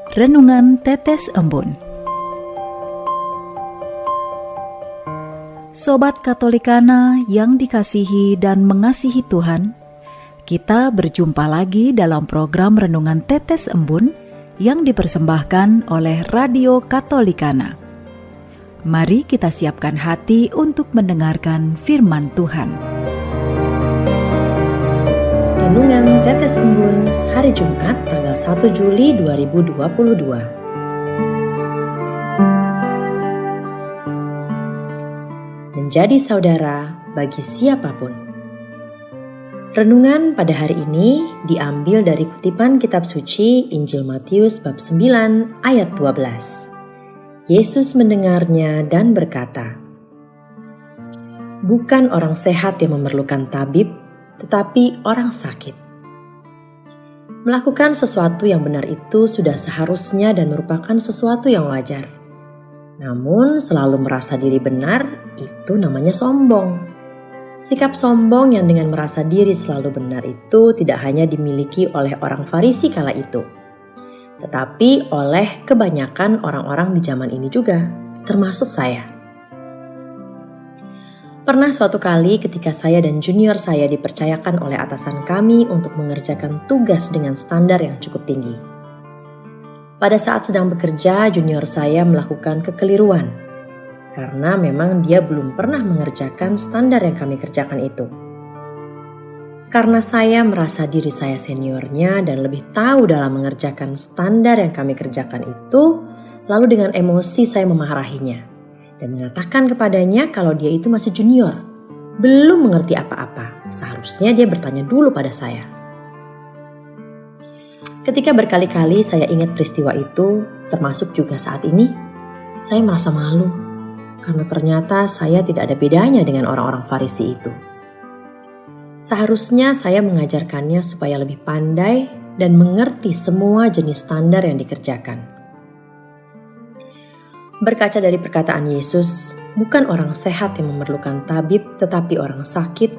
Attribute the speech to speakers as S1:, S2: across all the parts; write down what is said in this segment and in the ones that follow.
S1: Renungan Tetes Embun. Sobat Katolikana yang dikasihi dan mengasihi Tuhan, kita berjumpa lagi dalam program Renungan Tetes Embun yang dipersembahkan oleh Radio Katolikana. Mari kita siapkan hati untuk mendengarkan firman Tuhan.
S2: Renungan Tetes Embun hari Jumat tanggal 1 Juli 2022. Menjadi saudara bagi siapapun. Renungan pada hari ini diambil dari kutipan kitab suci Injil Matius bab 9 ayat 12. Yesus mendengarnya dan berkata, "Bukan orang sehat yang memerlukan tabib, tetapi orang sakit." Melakukan sesuatu yang benar itu sudah seharusnya dan merupakan sesuatu yang wajar. Namun selalu merasa diri benar, itu namanya sombong. Sikap sombong yang dengan merasa diri selalu benar itu tidak hanya dimiliki oleh orang Farisi kala itu, tetapi oleh kebanyakan orang-orang di zaman ini juga, termasuk saya. Pernah suatu kali ketika saya dan junior saya dipercayakan oleh atasan kami untuk mengerjakan tugas dengan standar yang cukup tinggi. Pada saat sedang bekerja, junior saya melakukan kekeliruan karena memang dia belum pernah mengerjakan standar yang kami kerjakan itu. Karena saya merasa diri saya seniornya dan lebih tahu dalam mengerjakan standar yang kami kerjakan itu, lalu dengan emosi saya memarahinya dan mengatakan kepadanya kalau dia itu masih junior, belum mengerti apa-apa. Seharusnya dia bertanya dulu pada saya. Ketika berkali-kali saya ingat peristiwa itu, termasuk juga saat ini, saya merasa malu karena ternyata saya tidak ada bedanya dengan orang-orang Farisi itu. Seharusnya saya mengajarkannya supaya lebih pandai dan mengerti semua jenis standar yang dikerjakan. Berkaca dari perkataan Yesus, bukan orang sehat yang memerlukan tabib, tetapi orang sakit,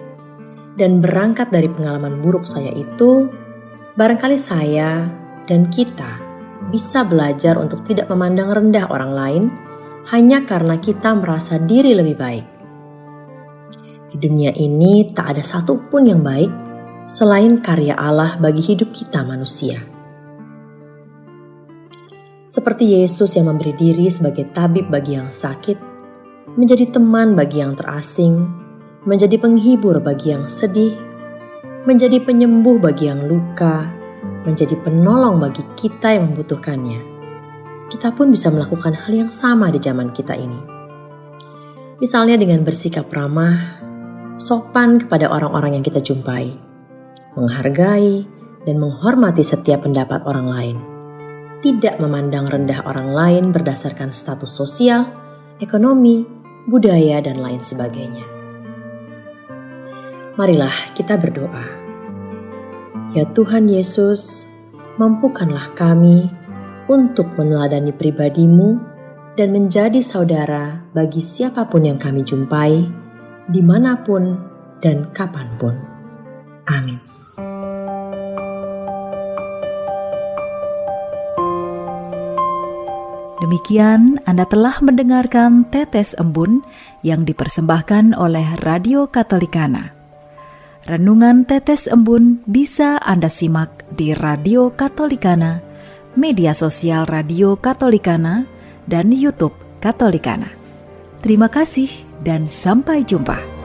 S2: dan berangkat dari pengalaman buruk saya itu, barangkali saya dan kita bisa belajar untuk tidak memandang rendah orang lain hanya karena kita merasa diri lebih baik. Di dunia ini tak ada satupun yang baik selain karya Allah bagi hidup kita manusia. Seperti Yesus yang memberi diri sebagai tabib bagi yang sakit, menjadi teman bagi yang terasing, menjadi penghibur bagi yang sedih, menjadi penyembuh bagi yang luka, menjadi penolong bagi kita yang membutuhkannya. Kita pun bisa melakukan hal yang sama di zaman kita ini. Misalnya dengan bersikap ramah, sopan kepada orang-orang yang kita jumpai, menghargai dan menghormati setiap pendapat orang lain. Tidak memandang rendah orang lain berdasarkan status sosial, ekonomi, budaya, dan lain sebagainya. Marilah kita berdoa. Ya Tuhan Yesus, mampukanlah kami untuk meneladani pribadi-Mu dan menjadi saudara bagi siapapun yang kami jumpai, dimanapun dan kapanpun. Amin.
S1: Demikian Anda telah mendengarkan Tetes Embun yang dipersembahkan oleh Radio Katolikana. Renungan Tetes Embun bisa Anda simak di Radio Katolikana, media sosial Radio Katolikana, dan YouTube Katolikana. Terima kasih dan sampai jumpa.